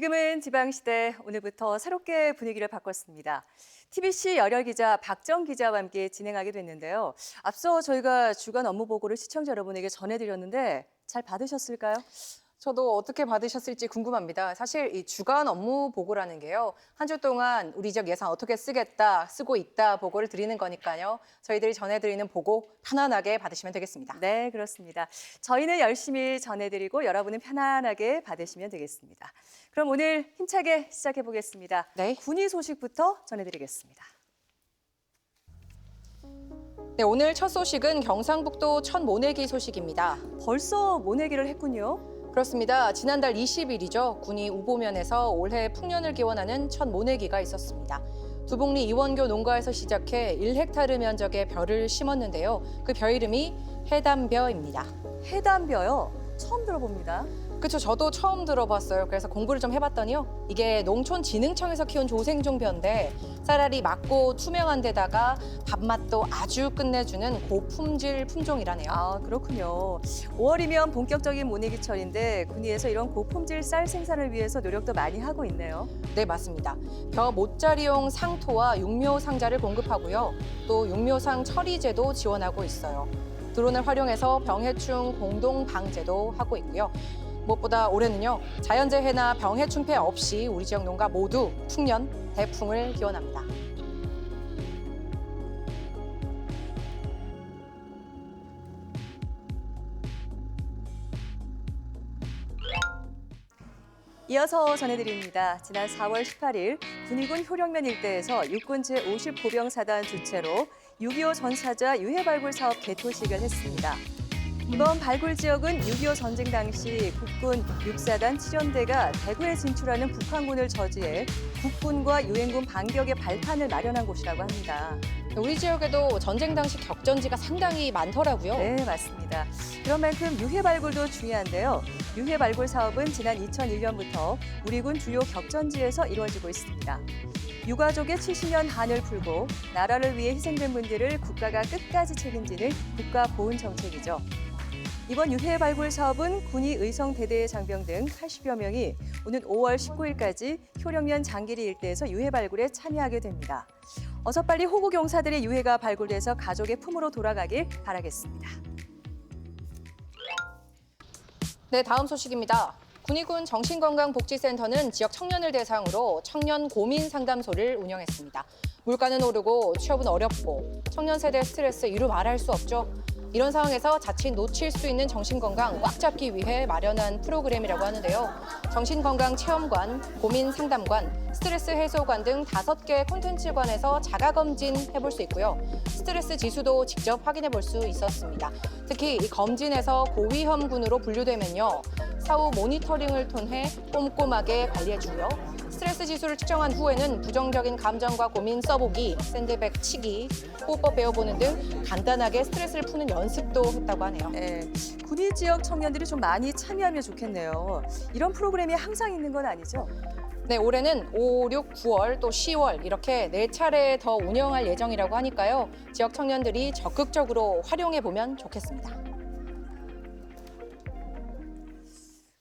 지금은 지방시대, 오늘부터 새롭게 분위기를 바꿨습니다. TBC 열혈 기자 박정 기자와 함께 진행하게 됐는데요. 앞서 저희가 주간 업무 보고를 시청자 여러분에게 전해드렸는데 잘 받으셨을까요? 저도 어떻게 받으셨을지 궁금합니다. 사실 이 주간 업무 보고라는 게요. 한 주 동안 우리 지역 예산 어떻게 쓰겠다, 쓰고 있다 보고를 드리는 거니까요. 저희들이 전해드리는 보고 편안하게 받으시면 되겠습니다. 네, 그렇습니다. 저희는 열심히 전해드리고 여러분은 편안하게 받으시면 되겠습니다. 그럼 오늘 힘차게 시작해 보겠습니다. 네. 군의 소식부터 전해드리겠습니다. 네, 오늘 첫 소식은 경상북도 첫 모내기 소식입니다. 벌써 모내기를 했군요. 그렇습니다. 지난달 20일이죠. 군이 우보면에서 올해 풍년을 기원하는 첫 모내기가 있었습니다. 두복리 이원교 농가에서 시작해 1헥타르 면적의 벼를 심었는데요. 그 벼 이름이 해담벼입니다. 해담벼요. 처음 들어봅니다. 그렇죠. 저도 처음 들어봤어요. 그래서 공부를 좀 해봤더니요. 이게 농촌진흥청에서 키운 조생종 벼인데 쌀알이 맑고 투명한 데다가 밥맛도 아주 끝내주는 고품질 품종이라네요. 아, 그렇군요. 5월이면 본격적인 모내기철인데 군위에서 이런 고품질 쌀 생산을 위해서 노력도 많이 하고 있네요. 네, 맞습니다. 벼 못자리용 상토와 육묘 상자를 공급하고요. 또 육묘상 처리제도 지원하고 있어요. 드론을 활용해서 병해충 공동 방제도 하고 있고요. 무엇보다 올해는요, 자연재해나 병해충 폐 없이 우리 지역 농가 모두 풍년, 대풍을 기원합니다. 이어서 전해드립니다. 지난 4월 18일 군위군 효령면 일대에서 육군 제50보병 사단 주최로 6.25 전사자 유해 발굴 사업 개토식을 했습니다. 이번 발굴 지역은 6.25 전쟁 당시 국군 6사단 7연대가 대구에 진출하는 북한군을 저지해 국군과 유엔군 반격의 발판을 마련한 곳이라고 합니다. 우리 지역에도 전쟁 당시 격전지가 상당히 많더라고요. 네, 맞습니다. 그런 만큼 유해 발굴도 중요한데요. 유해 발굴 사업은 지난 2001년부터 우리 군 주요 격전지에서 이루어지고 있습니다. 유가족의 70년 한을 풀고 나라를 위해 희생된 분들을 국가가 끝까지 책임지는 국가보훈 정책이죠. 이번 유해 발굴 사업은 군이 의성 대대의 장병 등 80여 명이 오는 5월 19일까지 효령면 장기리 일대에서 유해 발굴에 참여하게 됩니다. 어서 빨리 호국 용사들의 유해가 발굴돼서 가족의 품으로 돌아가길 바라겠습니다. 네, 다음 소식입니다. 군위군 정신건강복지센터는 지역 청년을 대상으로 청년 고민 상담소를 운영했습니다. 물가는 오르고 취업은 어렵고 청년 세대 스트레스 이루 말할 수 없죠. 이런 상황에서 자칫 놓칠 수 있는 정신건강 꽉 잡기 위해 마련한 프로그램이라고 하는데요. 정신건강체험관, 고민상담관, 스트레스 해소관 등 5개 콘텐츠관에서 자가검진 해볼 수 있고요. 스트레스 지수도 직접 확인해 볼 수 있었습니다. 특히 이 검진에서 고위험군으로 분류되면요. 사후 모니터링을 통해 꼼꼼하게 관리해주고요. 스트레스 지수를 측정한 후에는 부정적인 감정과 고민 써보기, 샌드백 치기, 호흡법 배워보는 등 간단하게 스트레스를 푸는 연습도 했다고 하네요. 네, 군위 지역 청년들이 좀 많이 참여하면 좋겠네요. 이런 프로그램이 항상 있는 건 아니죠? 네, 올해는 5, 6, 9월 또 10월 이렇게 4차례 더 운영할 예정이라고 하니까요. 지역 청년들이 적극적으로 활용해보면 좋겠습니다.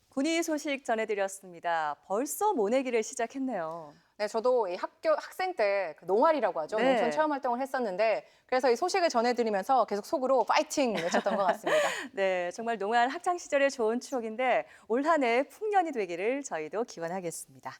군위 소식 전해드렸습니다. 벌써 모내기를 시작했네요. 네, 저도 이 학생 때 농활이라고 하죠. 네. 농촌 체험 활동을 했었는데 그래서 이 소식을 전해드리면서 계속 속으로 파이팅 외쳤던 것 같습니다. 네, 정말 농활 학창 시절의 좋은 추억인데 올 한 해 풍년이 되기를 저희도 기원하겠습니다.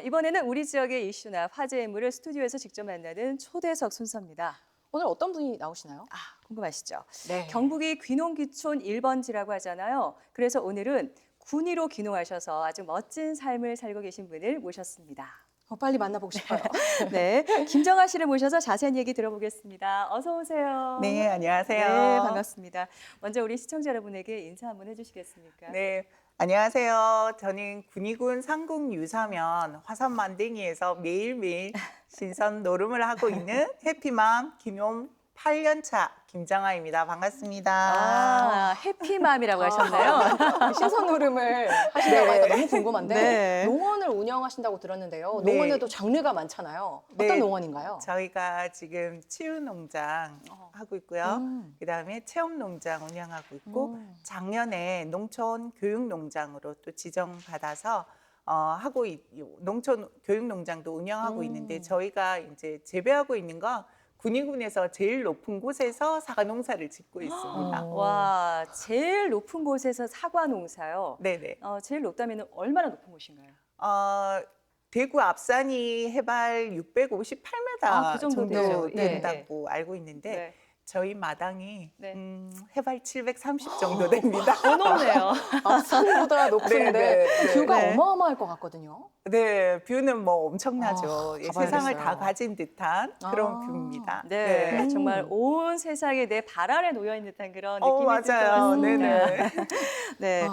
이번에는 우리 지역의 이슈나 화제 인물을 스튜디오에서 직접 만나는 초대석 순서입니다. 오늘 어떤 분이 나오시나요? 궁금하시죠? 네. 경북이 귀농귀촌 1번지라고 하잖아요. 그래서 오늘은 군위로 귀농하셔서 아주 멋진 삶을 살고 계신 분을 모셨습니다. 빨리 만나보고 싶어요. 네, 김정아 씨를 모셔서 자세한 얘기 들어보겠습니다. 어서 오세요. 네, 안녕하세요. 네, 반갑습니다. 먼저 우리 시청자 여러분에게 인사 한번 해주시겠습니까? 네, 안녕하세요. 저는 군위군 상궁 유사면 화산 만댕이에서 매일매일 신선 노름을 하고 있는 해피맘 김용 8년차 김정아입니다. 반갑습니다. 해피맘이라고 하셨네요. 신선 노름을 하신다고 하니까 너무 궁금한데 네. 농원을 운영하신다고 들었는데요. 네. 농원에도 장르가 많잖아요. 어떤 네. 농원인가요? 저희가 지금 치유농장 하고 있고요. 음. 그다음에 체험농장 운영하고 있고 음. 작년에 농촌 교육농장으로 또 지정받아서 농촌 교육농장도 운영하고 있는데 저희가 이제 재배하고 있는 건 군위군에서 제일 높은 곳에서 사과 농사를 짓고 있습니다. 와, 제일 높은 곳에서 사과 농사요. 네네. 제일 높다면 얼마나 높은 곳인가요? 대구 앞산이 해발 658m 그 정도 정도 되죠. 예, 된다고 알고 있는데 네. 저희 마당이 네. 해발 730 정도 됩니다. 더 높네요. 산보다 높은데 네, 네, 뷰가 네. 어마어마할 것 같거든요. 네, 뷰는 뭐 엄청나죠. 예, 가봐야겠어요. 세상을 다 가진 듯한 그런 아. 뷰입니다. 네, 정말 온 세상이 내 발 아래 놓여 있는 듯한 그런 느낌이 들 것 맞아요. 같습니다. 네네. 네,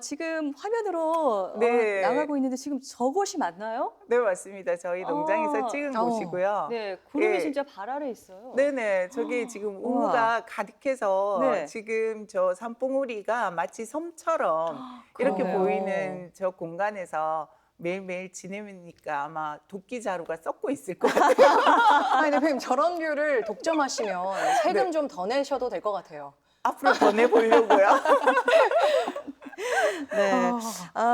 지금 화면으로 네. 나가고 있는데 지금 저곳이 맞나요? 네, 맞습니다. 저희 농장에서 찍은 곳이고요. 네, 구름이 예. 진짜 발 아래 있어요. 네네. 저기 지금 우무가 가득해서 네. 지금 저 산봉우리가 마치 섬처럼 이렇게 그러네요. 보이는 저 공간에서 매일매일 지내니까 아마 도끼 자루가 썩고 있을 것 같아요. 아니 대표님 저런 뷰를 독점하시면 세금 네. 좀 더 내셔도 될 것 같아요. 앞으로 더 내보려고요. 네,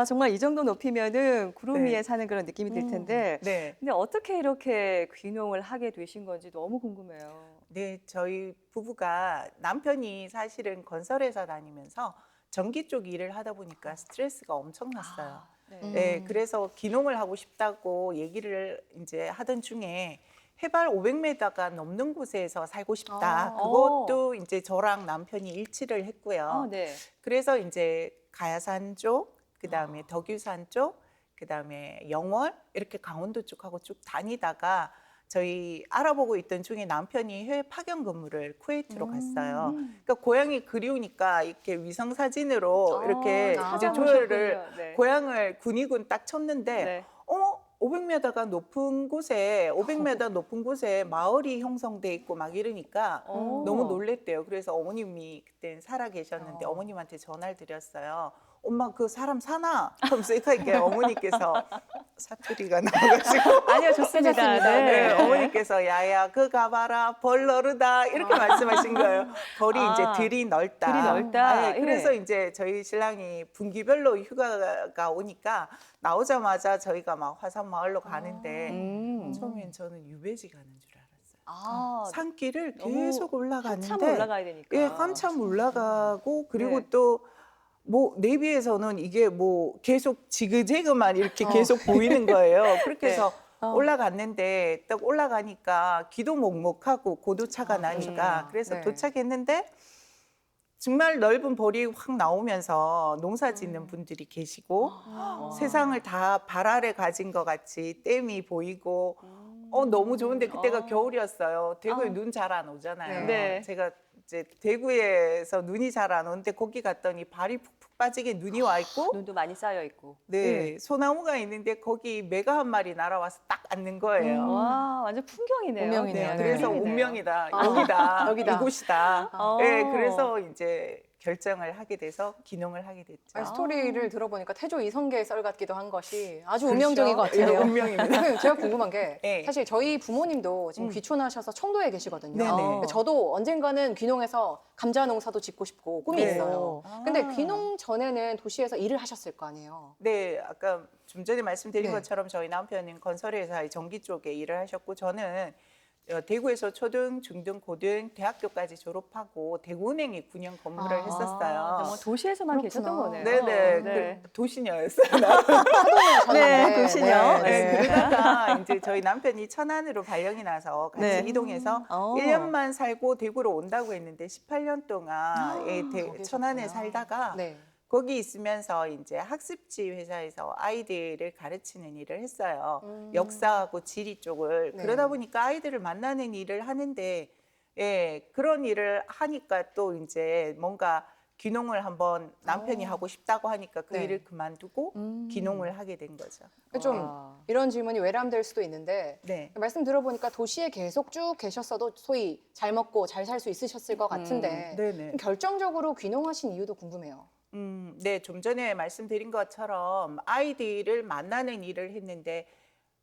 정말 이 정도 높이면은 구름 네. 위에 사는 그런 느낌이 들 텐데, 네. 근데 어떻게 이렇게 귀농을 하게 되신 건지 너무 궁금해요. 네, 저희 부부가 남편이 사실은 건설회사 다니면서 전기 쪽 일을 하다 보니까 스트레스가 엄청났어요. 네. 네, 그래서 귀농을 하고 싶다고 얘기를 이제 하던 중에 해발 500m가 넘는 곳에서 살고 싶다. 그것도 이제 저랑 남편이 일치를 했고요. 네. 그래서 이제 가야산 쪽, 그다음에 덕유산 쪽, 그다음에 영월 이렇게 강원도 쪽하고 쭉 다니다가 저희 알아보고 있던 중에 남편이 해외 파견 근무를 쿠웨이트로 갔어요. 그러니까 고향이 그리우니까 이렇게 위성 사진으로 이렇게 이제 찾아보셨군요. 조회를 네. 고향을 군위군 딱 쳤는데 네. 500m가 높은 곳에 500m 높은 곳에 마을이 형성돼 있고 막 이러니까 너무 놀랬대요. 그래서 어머님이 그때 살아 계셨는데 어머님한테 전화를 드렸어요. 엄마 그 사람 사나? 하면서 이렇게 어머니께서 사투리가 나와가지고 아니요, 좋습니다. 괜찮습니다. 네, 어머니께서 야야 그 가봐라 벌 너르다 이렇게 말씀하신 거예요. 벌이 이제 들이 넓다. 들이 넓다. 네, 그래서 예. 이제 저희 신랑이 분기별로 휴가가 오니까 나오자마자 저희가 막 화산 마을로 가는데 처음엔 저는 유배지 가는 줄 알았어요. 산길을 계속 올라가는데 한참 올라가야 되니까. 예, 한참 올라가고 그리고 네. 또 뭐 내비에서는 이게 뭐 계속 지그재그만 이렇게 계속 보이는 거예요. 그렇게 해서 올라갔는데 딱 올라가니까 기도 먹먹하고 고도차가 나니까 그래서 네. 도착했는데 정말 넓은 벌이 확 나오면서 농사 짓는 분들이 계시고 세상을 다 발 아래 가진 것 같이 댐이 보이고 너무 좋은데 그때가 겨울이었어요. 대구에 눈 잘 안 오잖아요. 네. 제가 이제 대구에서 눈이 잘 안 오는데 거기 갔더니 발이 푹푹 빠지게 눈이 와 있고 눈도 많이 쌓여 있고. 네, 소나무가 있는데 거기 매가 한 마리 날아와서 딱 앉는 거예요. 와, 완전 풍경이네요. 운명이네요. 네, 그래서 풍경이네요. 운명이다. 여기다. 여기다. 이곳이다. 어. 네, 그래서 이제 결정을 하게 돼서 귀농을 하게 됐죠. 아니, 스토리를 들어보니까 태조 이성계의 썰 같기도 한 것이 아주 그렇죠? 운명적인 것 예, 같은데요. 운명입니다. 대표님, 제가 궁금한 게 네. 사실 저희 부모님도 지금 귀촌하셔서 청도에 계시거든요. 네네. 근데 저도 언젠가는 귀농해서 감자 농사도 짓고 싶고 꿈이 네. 있어요. 아. 근데 귀농 전에는 도시에서 일을 하셨을 거 아니에요. 네, 아까 좀 전에 말씀드린 네. 것처럼 저희 남편은 건설회사의 전기 쪽에 일을 하셨고 저는 대구에서 초등, 중등, 고등, 대학교까지 졸업하고 대구은행에 9년 근무를 했었어요. 뭐 도시에서만 그렇구나. 계셨던 거네요. 네네, 네. 그 도시녀였어요. 네, 도시녀. 네, 네. 그러다가 이제 저희 남편이 천안으로 발령이 나서 같이 네. 이동해서 1년만 살고 대구로 온다고 했는데 18년 동안 거기 천안에 계셨구나. 살다가 네. 거기 있으면서 이제 학습지 회사에서 아이들을 가르치는 일을 했어요. 역사하고 지리 쪽을. 네. 그러다 보니까 아이들을 만나는 일을 하는데 예, 그런 일을 하니까 또 이제 뭔가 귀농을 한번 남편이 하고 싶다고 하니까 그 네. 일을 그만두고 귀농을 하게 된 거죠. 좀 와. 이런 질문이 외람될 수도 있는데 네. 말씀 들어보니까 도시에 계속 쭉 계셨어도 소위 잘 먹고 잘 살 수 있으셨을 것 같은데 네네. 결정적으로 귀농하신 이유도 궁금해요. 네, 좀 전에 말씀드린 것처럼 아이들을 만나는 일을 했는데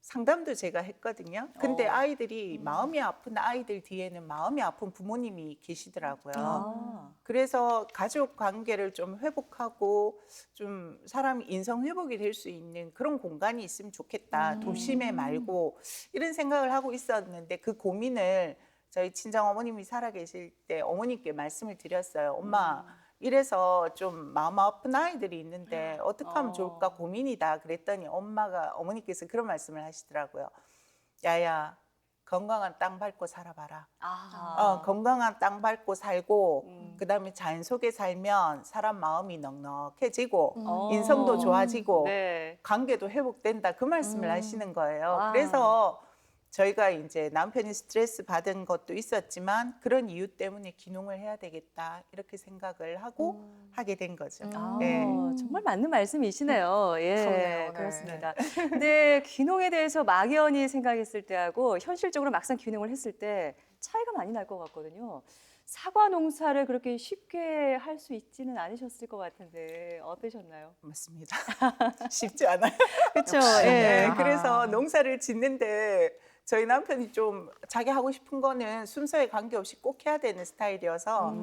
상담도 제가 했거든요. 근데 어. 아이들이 마음이 아픈 아이들 뒤에는 마음이 아픈 부모님이 계시더라고요. 아. 그래서 가족 관계를 좀 회복하고 좀 사람이 인성 회복이 될 수 있는 그런 공간이 있으면 좋겠다. 도심에 말고 이런 생각을 하고 있었는데 그 고민을 저희 친정 어머님이 살아계실 때 어머님께 말씀을 드렸어요. 엄마 이래서 좀 마음 아픈 아이들이 있는데 어떻게 하면 좋을까 고민이다 그랬더니 어머니께서 그런 말씀을 하시더라고요. 야야 건강한 땅 밟고 살아봐라. 건강한 땅 밟고 살고 그다음에 자연 속에 살면 사람 마음이 넉넉해지고 인성도 좋아지고 네. 관계도 회복된다 그 말씀을 하시는 거예요. 와. 그래서 저희가 이제 남편이 스트레스 받은 것도 있었지만 그런 이유 때문에 귀농을 해야 되겠다 이렇게 생각을 하고 하게 된 거죠. 아, 네. 정말 맞는 말씀이시네요. 예, 그렇네요. 네. 그렇습니다. 근데 귀농에 대해서 막연히 생각했을 때하고 현실적으로 막상 귀농을 했을 때 차이가 많이 날 것 같거든요. 사과 농사를 그렇게 쉽게 할 수 있지는 않으셨을 것 같은데 어떠셨나요? 맞습니다. 쉽지 않아요. 그렇죠. 네, 예. 그래서 농사를 짓는데 저희 남편이 좀 자기 하고 싶은 거는 순서에 관계없이 꼭 해야 되는 스타일이어서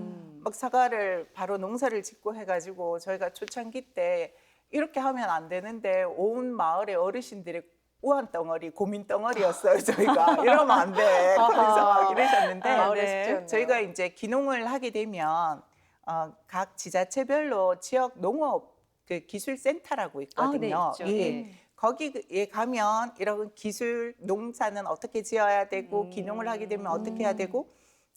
막 사과를 바로 농사를 짓고 해가지고 저희가 초창기 때 이렇게 하면 안 되는데 온 마을의 어르신들의 우한 덩어리, 고민 덩어리였어요. 저희가 이러면 안 돼. 그러면서 막 이러셨는데 마을의 네. 숙제였네요. 저희가 이제 귀농을 하게 되면 각 지자체별로 지역 농업 그 기술센터라고 있거든요. 네, 있죠. 예. 거기에 가면 이런 기술 농사는 어떻게 지어야 되고 귀농을 하게 되면 어떻게 해야 되고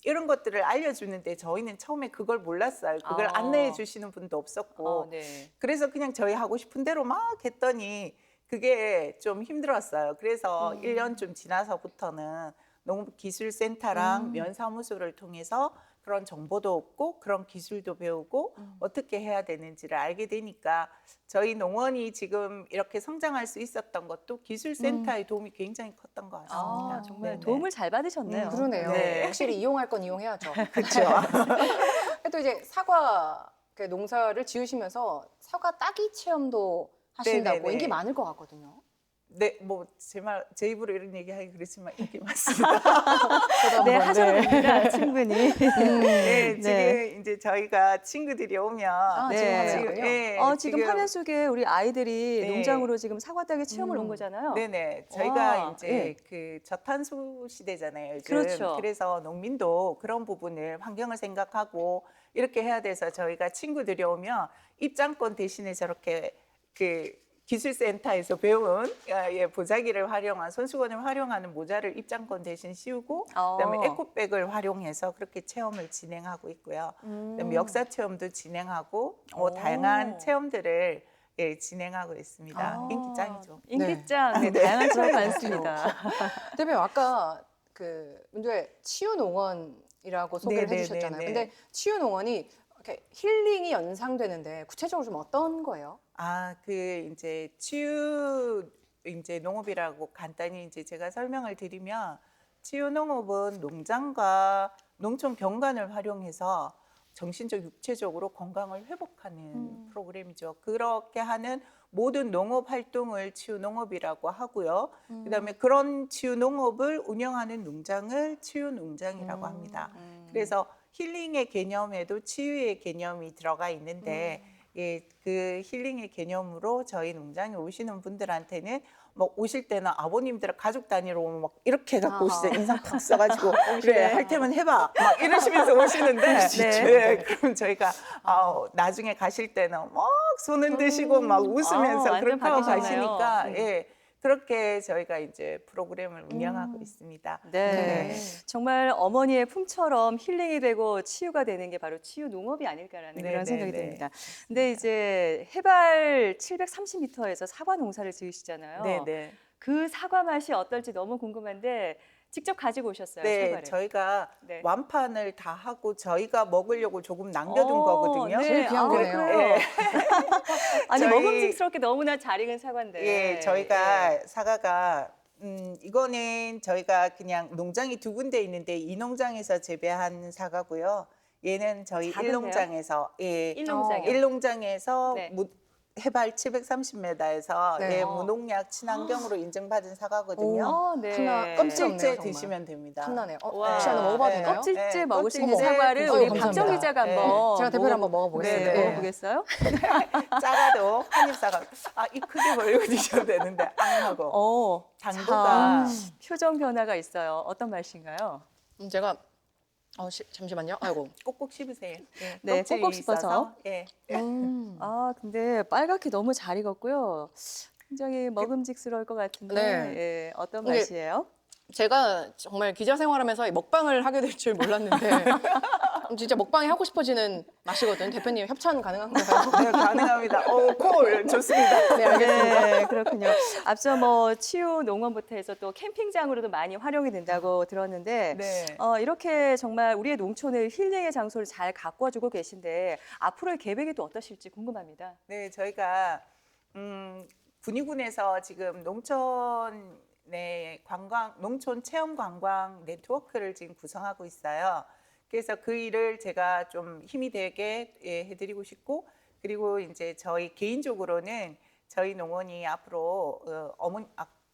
이런 것들을 알려주는데 저희는 처음에 그걸 몰랐어요. 그걸 안내해 주시는 분도 없었고 네. 그래서 그냥 저희 하고 싶은 대로 막 했더니 그게 좀 힘들었어요. 그래서 1년 좀 지나서부터는 농업기술센터랑 면사무소를 통해서 그런 정보도 얻고 그런 기술도 배우고 어떻게 해야 되는지를 알게 되니까 저희 농원이 지금 이렇게 성장할 수 있었던 것도 기술센터의 도움이 굉장히 컸던 것 같습니다. 아, 정말 네네. 도움을 잘 받으셨네요. 그러네요. 네. 확실히 이용할 건 이용해야죠. 그렇죠. 또 이제 사과 그 농사를 지으시면서 사과 따기 체험도 하신다고 네네네. 인기 많을 것 같거든요. 네, 뭐 제 입으로 이런 얘기하기 그렇지만 인기 많습니다. 네, 하셔도 됩니다. 충분히. 네, 네. 지금 이제 저희가 친구들이 오면 네. 지금 하시는군요. 예, 지금 화면 속에 우리 아이들이 네. 농장으로 지금 사과 따기 체험을 온 거잖아요. 네네. 저희가 와, 이제 예. 그 저탄소 시대잖아요. 요즘. 그렇죠. 그래서 농민도 그런 부분을 환경을 생각하고 이렇게 해야 돼서 저희가 친구들이 오면 입장권 대신에 저렇게 그 기술센터에서 배운 보자기를 활용한 손수건을 활용하는 모자를 입장권 대신 씌우고 그다음에 에코백을 활용해서 그렇게 체험을 진행하고 있고요. 그다음에 역사 체험도 진행하고 다양한 체험들을 진행하고 있습니다. 인기 짱이죠. 인기짱. 네, 네. 다양한 체험이 많습니다. 대표님 아까 그 문제 치유농원이라고 소개를 네네네네. 해주셨잖아요. 근데 치유농원이 이렇게 힐링이 연상되는데 구체적으로 좀 어떤 거예요? 그 이제 치유 이제 농업이라고 간단히 이제 제가 설명을 드리면 치유 농업은 농장과 농촌 경관을 활용해서 정신적 육체적으로 건강을 회복하는 프로그램이죠. 그렇게 하는 모든 농업 활동을 치유 농업이라고 하고요. 그다음에 그런 치유 농업을 운영하는 농장을 치유 농장이라고 합니다. 그래서 힐링의 개념에도 치유의 개념이 들어가 있는데 그 힐링의 개념으로 저희 농장에 오시는 분들한테는 뭐 오실 때는 아버님들 가족 단위로 오면 막 이렇게 갖고 오시죠. 인상 팍 써가지고 그래 할 테면 해봐 막 이러시면서 오시는데 네. 그럼 저희가 나중에 가실 때는 막 손 흔드시고 막 웃으면서 완전 그렇게 하고 바뀌셨네요. 가시니까 그렇게 저희가 이제 프로그램을 운영하고 있습니다. 네. 정말 어머니의 품처럼 힐링이 되고 치유가 되는 게 바로 치유 농업이 아닐까라는 네, 그런 네, 생각이 네. 듭니다. 근데 이제 해발 730m에서 사과 농사를 지으시잖아요. 네네. 그 사과 맛이 어떨지 너무 궁금한데 직접 가지고 오셨어요, 네, 사과를. 저희가 네. 완판을 다 하고 저희가 먹으려고 조금 남겨둔 거거든요. 네. 제일 귀한 거네요. 그래요? 예. 아니 저희- 먹음직스럽게 너무나 잘 익은 사과인데. 예, 저희가 사과가 이거는 저희가 그냥 농장이 두 군데 있는데 이 농장에서 재배한 사과고요. 얘는 저희 작은데요? 일농장에서 일농장이요? 일농장에서 네. 해발 730m에서 네. 무농약 친환경으로 인증받은 사과거든요. 아, 네. 탐나- 껍질째 없네요, 정말. 드시면 됩니다. 탐나네요. 와. 혹시 하나 먹어봐도 네. 되나요? 껍질째 네, 먹을 수 있는 껍질째 사과를 드시면 우리 됩니다. 박정 기자가 네. 한번 제가 대표를 한번 먹어보겠습니다. 네, 네. 먹어보겠어요? 작아도 한입 사과. 이 크게 벌리고 드셔도 되는데 안 하고. 어, 당도가 표정 변화가 있어요. 어떤 맛인가요? 제가 잠시만요. 아이고. 꼭꼭 씹으세요. 네, 껍질이 꼭꼭 씹어서. 있어서, 예. 아, 근데 빨갛게 너무 잘 익었고요. 굉장히 먹음직스러울 것 같은데 네. 예, 어떤 이게- 맛이에요? 제가 정말 기자 생활하면서 이 먹방을 하게 될 줄 몰랐는데 진짜 먹방이 하고 싶어지는 맛이거든요. 대표님 협찬 가능한가요? 네, 가능합니다. 콜 좋습니다. 네, 알겠습니다. 네, 그렇군요. 앞서 뭐 치유 농원부터 해서 또 캠핑장으로도 많이 활용이 된다고 들었는데 네. 이렇게 정말 우리의 농촌을 힐링의 장소를 잘 가꿔주고 계신데 앞으로의 계획이 또 어떠실지 궁금합니다. 네, 저희가 군위군에서 지금 농촌 체험 관광 네트워크를 지금 구성하고 있어요. 그래서 그 일을 제가 좀 힘이 되게 해드리고 싶고, 그리고 이제 저희 개인적으로는 저희 농원이 앞으로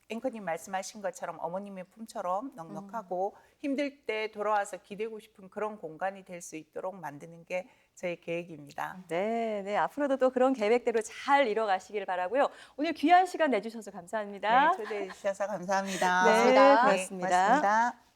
앵커님 말씀하신 것처럼 어머님의 품처럼 넉넉하고 힘들 때 돌아와서 기대고 싶은 그런 공간이 될 수 있도록 만드는 게 저희 계획입니다. 네, 네, 앞으로도 또 그런 계획대로 잘 이뤄가시길 바라고요. 오늘 귀한 시간 내주셔서 감사합니다. 네, 초대해 주셔서 감사합니다. 네, 고맙습니다. 고맙습니다. 고맙습니다.